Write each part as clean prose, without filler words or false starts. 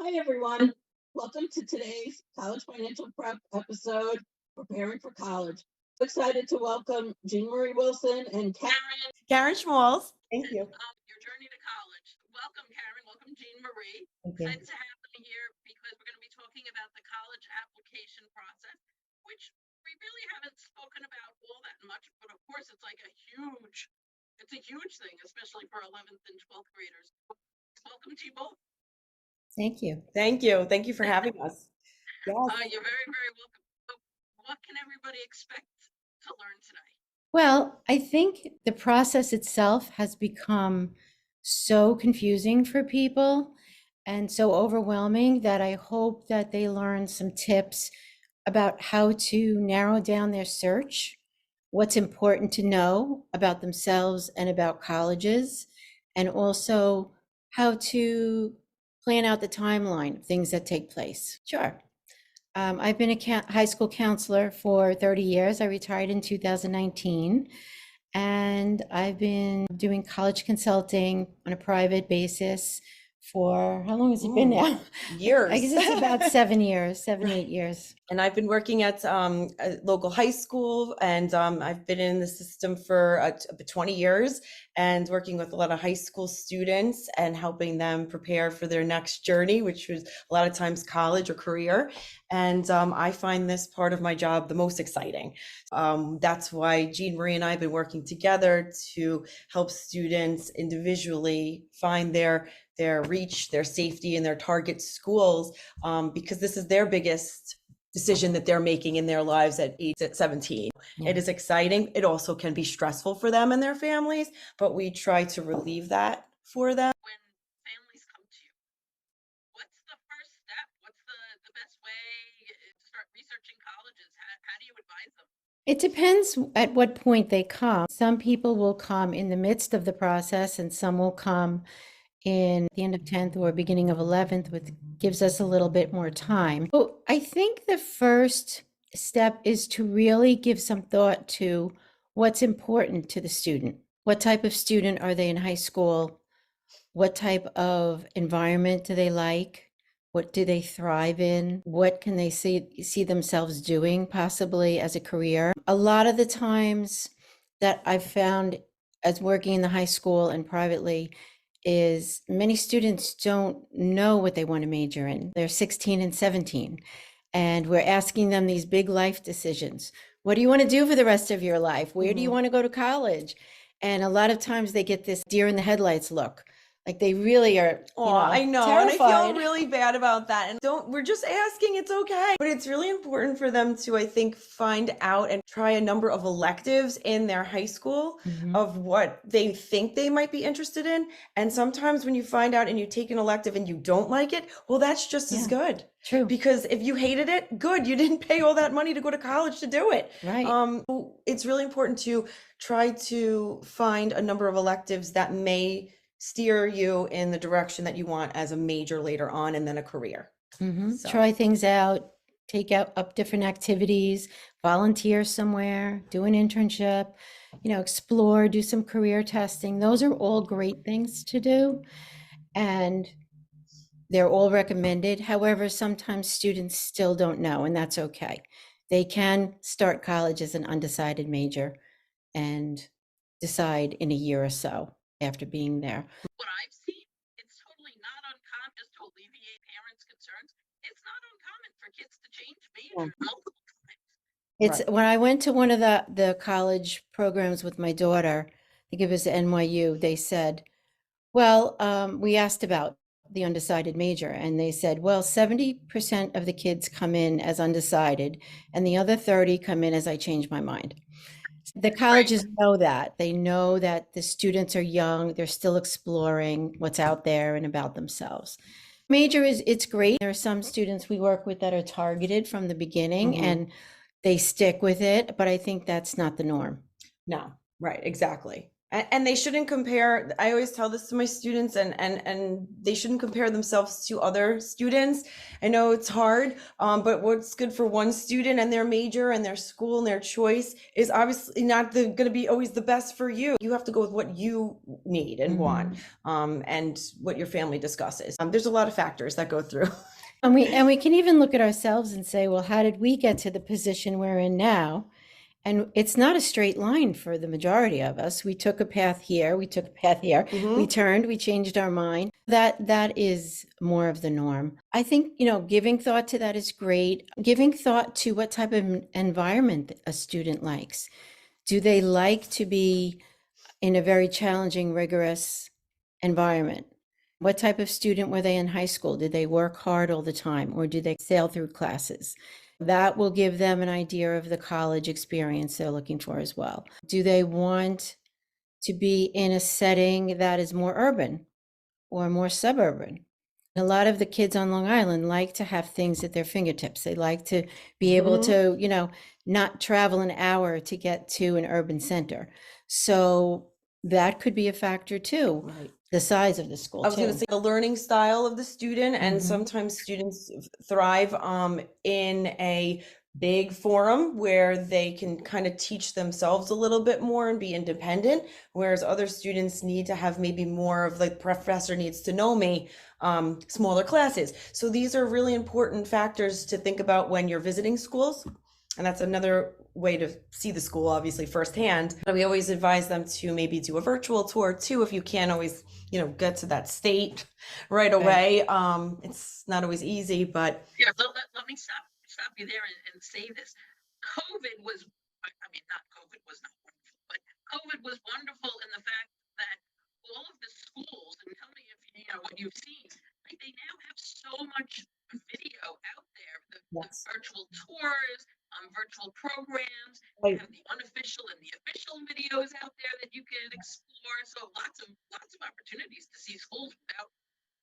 Hi, everyone. Welcome to today's College Financial Prep episode, Preparing for College. Excited to welcome Jeanmarie Wilson and Karen. Karen Schmalz. Thank you. Your journey to college. Welcome, Karen. Welcome, Jeanmarie. Thank you. Excited to have them here because we're going to be talking about the college application process, which we really haven't spoken about all that much, but of course it's like it's a huge thing, especially for 11th and 12th graders. Welcome to you both. Thank you. Thank you. Thank you for having us. Yes. You're very, very welcome. So what can everybody expect to learn today? Well, I think the process itself has become so confusing for people and so overwhelming that I hope that they learn some tips about how to narrow down their search, what's important to know about themselves and about colleges, and also how to plan out the timeline of things that take place. Sure. I've been a high school counselor for 30 years. I retired in 2019, and I've been doing college consulting on a private basis for, how long has it been now? Years. I guess it's about 7 years, 8 years. And I've been working at a local high school, and I've been in the system for 20 years and working with a lot of high school students and helping them prepare for their next journey, which was a lot of times college or career. And I find this part of my job the most exciting. That's why Jeanmarie and I have been working together to help students individually find their reach, their safety, and their target schools, because this is their biggest decision that they're making in their lives at 17. Yeah. It is exciting. It also can be stressful for them and their families, but we try to relieve that for them. When families come to you, what's the first step? What's the best way to start researching colleges? How do you advise them? It depends at what point they come. Some people will come in the midst of the process, and some will come in the end of 10th or beginning of 11th, which gives us a little bit more time. So I think the first step is to really give some thought to what's important to the student. What type of student are they in high school? What type of environment do they like? What do they thrive in? What can they see themselves doing possibly as a career? A lot of the times that I've found as working in the high school and privately is many students don't know what they want to major in. They're 16 and 17, and we're asking them these big life decisions. What do you want to do for the rest of your life? Where do you want to go to college? And a lot of times they get this deer in the headlights look. Like they really are, I know, terrified. and I feel really bad about that. And we're just asking, it's okay. But it's really important for them to, I think, find out and try a number of electives in their high school of what they think they might be interested in. And sometimes when you find out and you take an elective and you don't like it, well, that's just as good. True. Because if you hated it, good, you didn't pay all that money to go to college to do it. Right. It's really important to try to find a number of electives that may steer you in the direction that you want as a major later on, and then a career. So. Try things out, take up different activities, volunteer somewhere, do an internship, explore, do some career testing. Those are all great things to do, and they're all recommended. However, sometimes students still don't know, and that's okay. They can start college as an undecided major and decide in a year or so after being there. What I've seen, it's totally not uncommon, just to alleviate parents' concerns. It's not uncommon for kids to change majors multiple times. It's when I went to one of the college programs with my daughter, I think it was NYU, they said, well, we asked about the undecided major, and they said, well, 70% of the kids come in as undecided, and the other 30 come in as I changed my mind. The colleges know that. They know that the students are young, they're still exploring what's out there and about themselves. Major it's great. There are some students we work with that are targeted from the beginning and they stick with it, but I think that's not the norm. No, right, exactly. And they shouldn't compare. I always tell this to my students, and they shouldn't compare themselves to other students. I know it's hard, but what's good for one student and their major and their school and their choice is obviously not going to be always the best for you. You have to go with what you need and want, and what your family discusses. There's a lot of factors that go through. And we can even look at ourselves and say, well, how did we get to the position we're in now? And it's not a straight line for the majority of us. We took a path here, we took a path here, we turned, we changed our mind. That is more of the norm. I think, giving thought to that is great. Giving thought to what type of environment a student likes. Do they like to be in a very challenging, rigorous environment? What type of student were they in high school? Did they work hard all the time, or did they sail through classes? That will give them an idea of the college experience they're looking for as well. Do they want to be in a setting that is more urban or more suburban? A lot of the kids on Long Island like to have things at their fingertips. They like to be able to, not travel an hour to get to an urban center. So that could be a factor too. Right. The size of the school. I was going to say the learning style of the student, and sometimes students thrive in a big forum where they can kind of teach themselves a little bit more and be independent, whereas other students need to have maybe more of the professor needs to know me, smaller classes. So these are really important factors to think about when you're visiting schools. And that's another way to see the school, obviously, firsthand. But we always advise them to maybe do a virtual tour too, if you can't always, get to that state right away. It's not always easy, but Yeah, let me stop you there and say this. COVID was, I mean, not COVID was not wonderful, but COVID was wonderful in the fact that all of the schools, and tell me if you know what you've seen, like they now have so much video out there, the virtual tours, virtual programs, you have the unofficial and the official videos out there that you can explore. So lots of opportunities to see schools without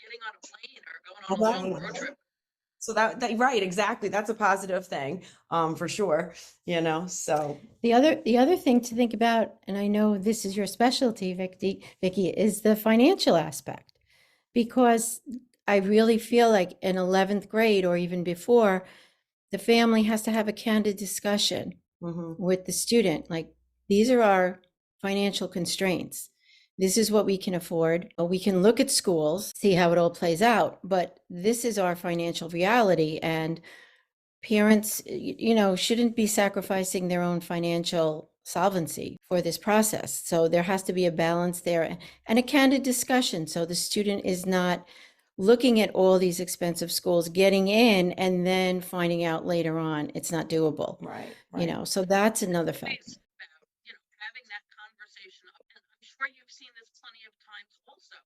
getting on a plane or going on a long road trip. So that right, exactly. That's a positive thing, for sure. So the other thing to think about, and I know this is your specialty, Vicky, is the financial aspect, because I really feel like in 11th grade or even before, the family has to have a candid discussion with the student. Like, these are our financial constraints. This is what we can afford. We can look at schools, see how it all plays out, but this is our financial reality. And parents, shouldn't be sacrificing their own financial solvency for this process. So there has to be a balance there and a candid discussion. So the student is not looking at all these expensive schools, getting in, and then finding out later on it's not doable. Right. So that's another factor. About, having that conversation, and I'm sure you've seen this plenty of times also.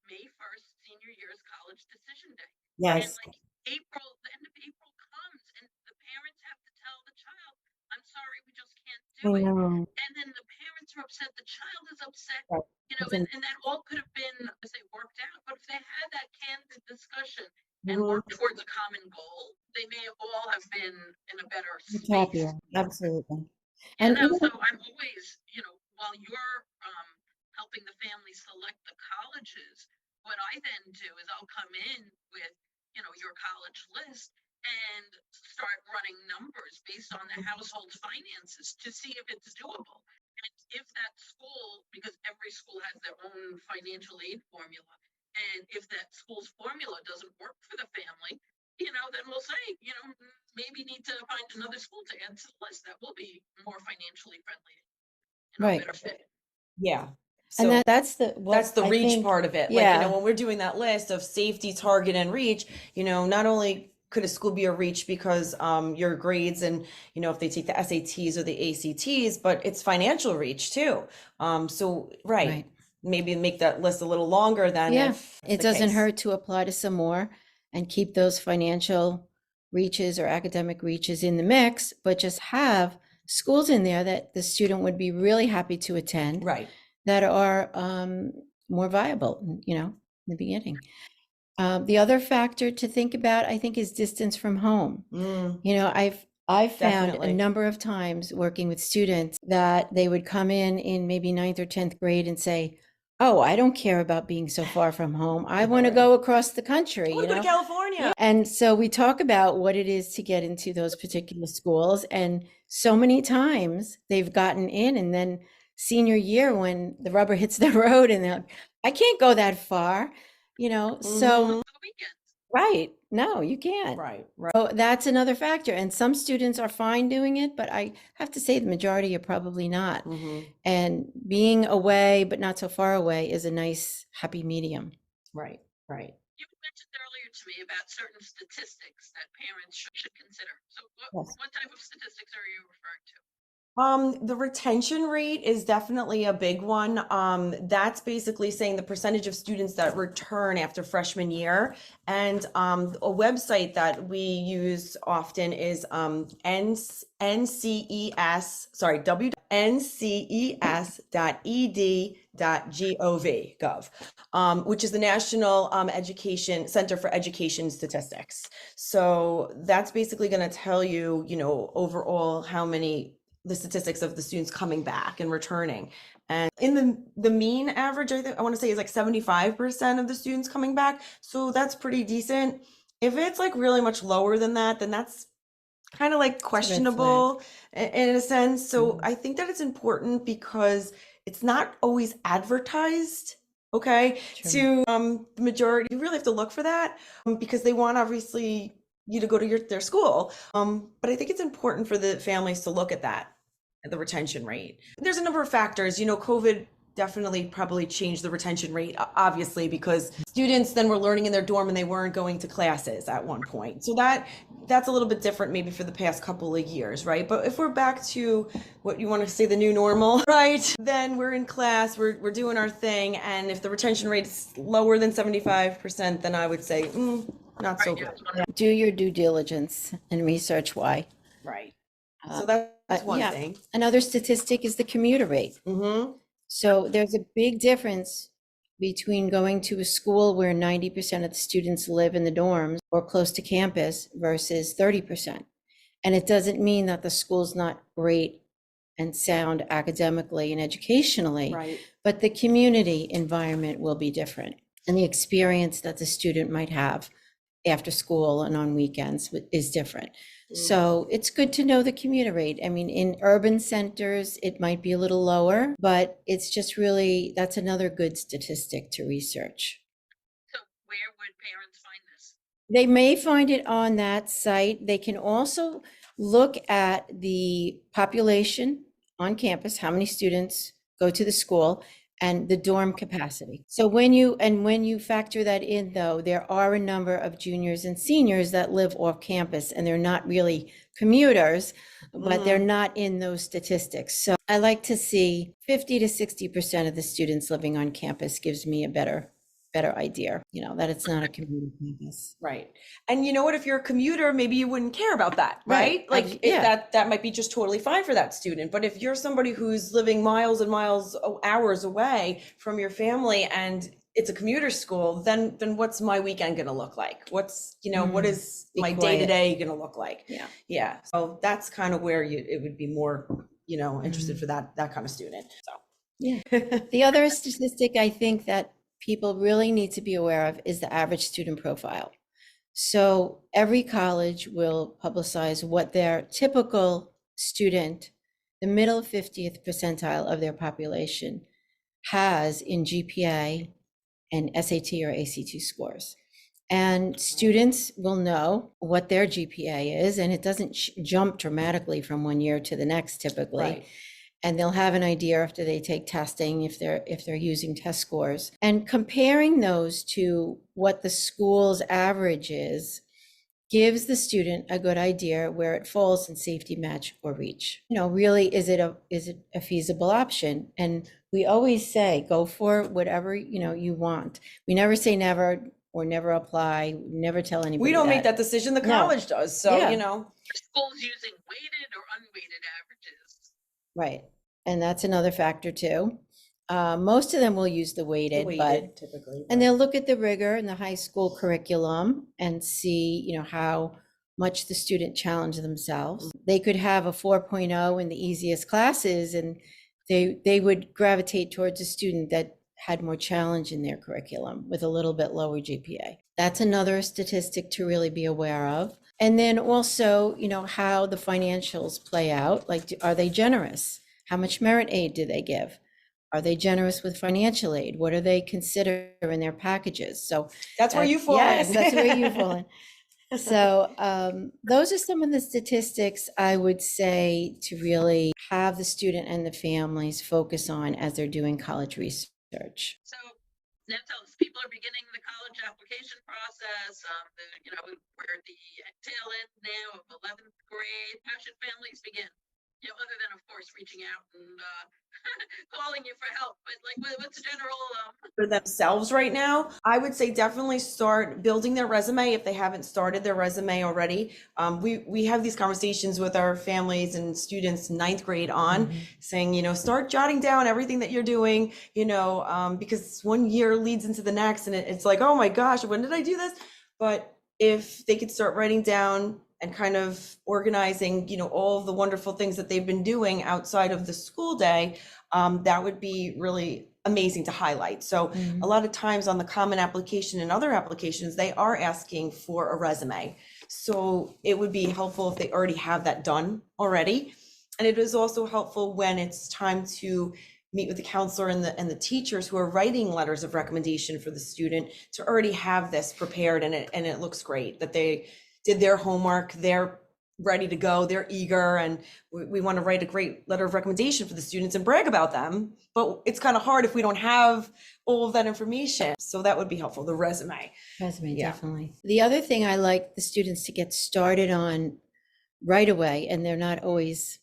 May 1st, senior year is college decision day. Yes. And like the end of April comes, and the parents have to tell the child, "I'm sorry, we just can't do it." And then the parents are upset, the child is upset. And that all could have been, as they worked out. But if they had that candid discussion and worked towards a common goal, they may all have been in a better space. Happier. Absolutely. And so I'm always, while you're helping the family select the colleges, what I then do is I'll come in with, your college list and start running numbers based on the household's finances to see if it's doable. And if that school, because every school has their own financial aid formula, and if that school's formula doesn't work for the family, then we'll say, maybe need to find another school to add to the list that will be more financially friendly and a better fit. Yeah. So and that's the reach part of it. Yeah. Like, when we're doing that list of safety, target, and reach, not only could a school be a reach because your grades and, if they take the SATs or the ACTs, but it's financial reach too. So, right. Maybe make that list a little longer than if it doesn't hurt to apply to some more and keep those financial reaches or academic reaches in the mix, but just have schools in there that the student would be really happy to attend. Right. That are more viable, in the beginning. The other factor to think about, I think, is distance from home. I found a Definitely. number of times working with students that they would come in maybe 9th or 10th grade and say, oh, I don't care about being so far from home. I want to go across the country, I want to go to California. And so we talk about what it is to get into those particular schools. And so many times they've gotten in, and then senior year, when the rubber hits the road and they're like, I can't go that far, so, The weekends. right. No, you can't. Right. So that's another factor. And some students are fine doing it, but I have to say the majority are probably not. And being away, but not so far away, is a nice, happy medium. Right. You mentioned earlier to me about certain statistics that parents should consider. So Yes. what type of statistics are you referring to? The retention rate is definitely a big one. That's basically saying the percentage of students that return after freshman year. And a website that we use often is nces.ed.gov, which is the National Education Center for Education Statistics. So that's basically going to tell you, overall how many the statistics of the students coming back and returning. And in the mean average, I want to say is like 75% of the students coming back. So that's pretty decent. If it's like really much lower than that, then that's kind of like questionable in a sense. So I think that it's important because it's not always advertised. Okay. True. To the majority, you really have to look for that because they want obviously you to go to their school. But I think it's important for the families to look at that, at the retention rate. There's a number of factors. COVID definitely probably changed the retention rate, obviously, because students then were learning in their dorm and they weren't going to classes at one point. So that's a little bit different maybe for the past couple of years, right? But if we're back to what you want to say the new normal, right? Then we're in class, we're doing our thing. And if the retention rate is lower than 75%, then I would say, not so good. Do your due diligence and research why. Right. So that's one yeah. thing. Another statistic is the commuter rate. So there's a big difference between going to a school where 90% of the students live in the dorms or close to campus versus 30%. And it doesn't mean that the school's not great and sound academically and educationally, Right. but the community environment will be different. And the experience that the student might have after school and on weekends is different. So it's good to know the commuter rate. I mean, in urban centers, it might be a little lower, but it's just really, that's another good statistic to research. So where would parents find this? They may find it on that site. They can also look at the population on campus, how many students go to the school, and the dorm capacity. So when you factor that in, though, there are a number of juniors and seniors that live off campus, and they're not really commuters, but they're not in those statistics. So I like to see 50 to 60% of the students living on campus gives me a better idea, that it's not a commuter campus. Right. And you know what, if you're a commuter, maybe you wouldn't care about that, right? Like that might be just totally fine for that student. But if you're somebody who's living miles and miles, hours away from your family and it's a commuter school, then what's my weekend going to look like? What's, what is my day-to-day going to look like? Yeah. So that's kind of where it would be more, interested for that kind of student. So yeah. The other statistic I think that people really need to be aware of is the average student profile. So every college will publicize what their typical student, the middle 50th percentile of their population, has in GPA and SAT or ACT scores. And students will know what their GPA is, and it doesn't jump dramatically from one year to the next typically. Right. And they'll have an idea after they take testing if they're using test scores. And comparing those to what the school's average is gives the student a good idea where it falls in safety, match, or reach. Really, is it a feasible option? And we always say, go for whatever you want. We never say never or never apply. We never tell anybody. We don't make that decision. The college does. So Are schools using weighted or unweighted averages? Right. And that's another factor too. Most of them will use the weighted, but typically, and they'll look at the rigor in the high school curriculum and see, how much the student challenged themselves. They could have a 4.0 in the easiest classes, and they would gravitate towards a student that had more challenge in their curriculum with a little bit lower GPA. That's another statistic to really be aware of. And then also, how the financials play out. Like, are they generous? How much merit aid do they give? Are they generous with financial aid? What do they consider in their packages? So That's where you fall yes, in. that's where you fall in. So those are some of the statistics I would say to really have the student and the families focus on as they're doing college research. So now tell us, people are beginning the college application process. We're at the tail end now of 11th grade. How should families begin? Other than, of course, reaching out and calling you for help, but like, what's the general? For themselves right now, I would say definitely start building their resume if they haven't started their resume already. We have these conversations with our families and students 9th grade on, saying, start jotting down everything that you're doing, because one year leads into the next, and it's like, oh my gosh, when did I do this? But if they could start writing down and kind of organizing, all of the wonderful things that they've been doing outside of the school day, that would be really amazing to highlight. So a lot of times on the common application and other applications, they are asking for a resume. So it would be helpful if they already have that done already. And it is also helpful when it's time to meet with the counselor and the teachers who are writing letters of recommendation for the student to already have this prepared, and it looks great that they did their homework, they're ready to go, they're eager, and we want to write a great letter of recommendation for the students and brag about them. But it's kind of hard if we don't have all of that information. So that would be helpful, the resume. Resume, definitely. The other thing I like the students to get started on right away, and they're not always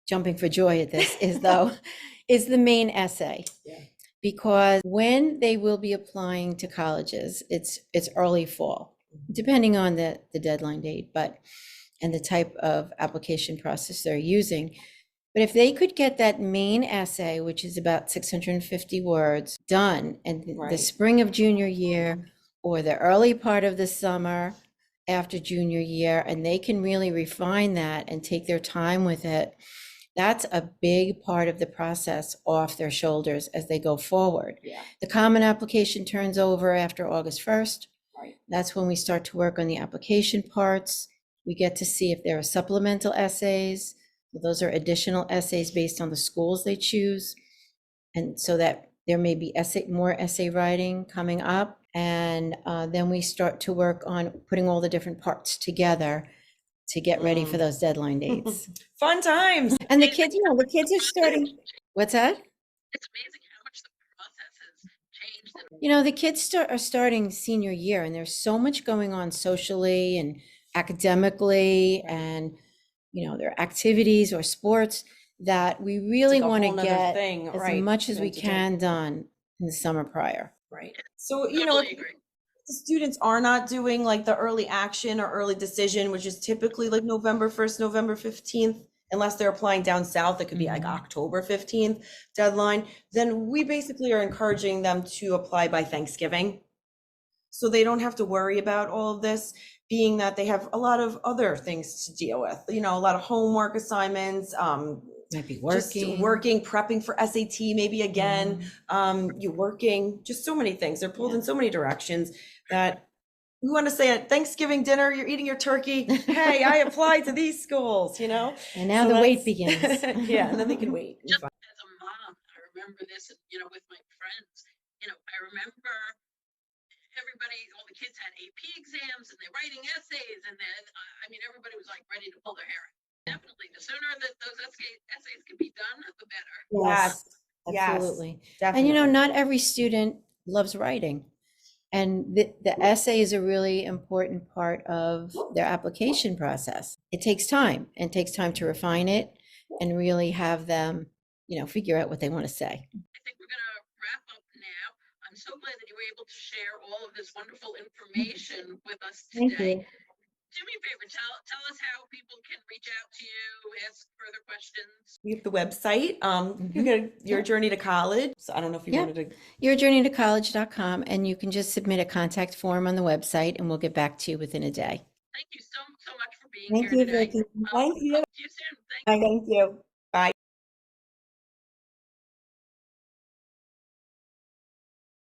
jumping for joy at this, is the main essay. Yeah. Because when they will be applying to colleges, it's early fall, depending on the deadline date, and the type of application process they're using. But if they could get that main essay, which is about 650 words, done in the spring of junior year or the early part of the summer after junior year, and they can really refine that and take their time with it, that's a big part of the process off their shoulders as they go forward. Yeah. The common application turns over after August 1st. Right. That's when we start to work on the application parts. We get to see if there are supplemental essays. Those are additional essays based on the schools they choose. And so that there may be more essay writing coming up. And then we start to work on putting all the different parts together to get ready for those deadline dates. Fun times. And the kids are starting. What's that? It's amazing how much the process has changed. The kids are starting senior year, and there's so much going on socially and academically, and their activities or sports that we really want to get as much as we can done in the summer prior. Right. So, Totally agree. the students are not doing like the early action or early decision, which is typically like November 1st, November 15th, unless they're applying down south, it could be like October 15th deadline, then we basically are encouraging them to apply by Thanksgiving. So they don't have to worry about all of this, being that they have a lot of other things to deal with, a lot of homework assignments, Might be just working, prepping for SAT, maybe again, you're working, just so many things. They're pulled in so many directions that we want to say at Thanksgiving dinner, you're eating your turkey. Hey, I applied to these schools, And now the wait begins. Yeah, and then they can wait. Just as a mom, I remember this, with my friends, I remember all the kids had AP exams and they're writing essays, and then, everybody was like ready to pull their hair out. Definitely, the sooner that those essays can be done, the better. Yes, Absolutely. definitely. And not every student loves writing. And the essay is a really important part of their application process. It takes time, and takes time to refine it and really have them, figure out what they want to say. I think we're going to wrap up now. I'm so glad that you were able to share all of this wonderful information with us today. Thank you. Do me a favor, tell us how people can reach out to you, ask further questions. We have the website, you get Your Journey to College. So I don't know if you wanted to. yourjourneytocollege.com, and you can just submit a contact form on the website, and we'll get back to you within a day. Thank you so much for being Thank here you, today. Vicky. Thank you. Talk to you soon. Thank Thank you.